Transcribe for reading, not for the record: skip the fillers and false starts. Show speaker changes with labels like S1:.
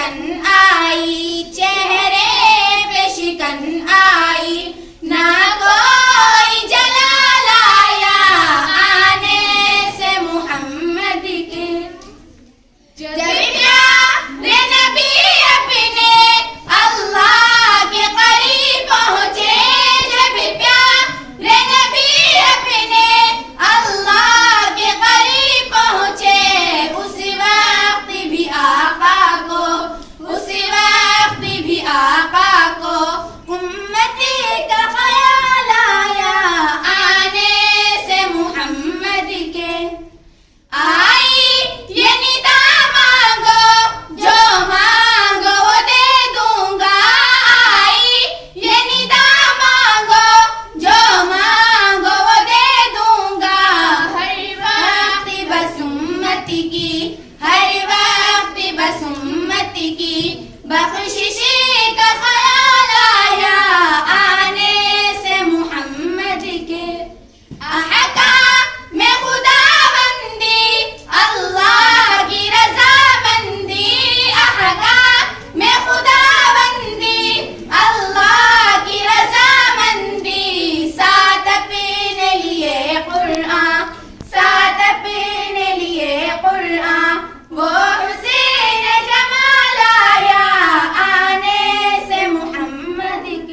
S1: शिकन आई, चेहरे पे शिकन आई, ना कोई जलाल आया आने से मोहम्मद के। जब प्यारे नबी अपने अल्लाह के करीब पहुँचे, जब प्यारे नबी अपने अल्लाह के करीब पहुँचे, उस वक्त भी आका को, उस वक्त भी आका को उम्मती का ख्याल आया आने से मोहम्मद के। आई ये निदा मांगो, जो मांगो वो दे दूंगा, आई ये निदा मांगो, जो मांगो वो दे दूंगा, हर वक्त बस उम्मती की, हर वक्त बस उम्मती की बख्शिश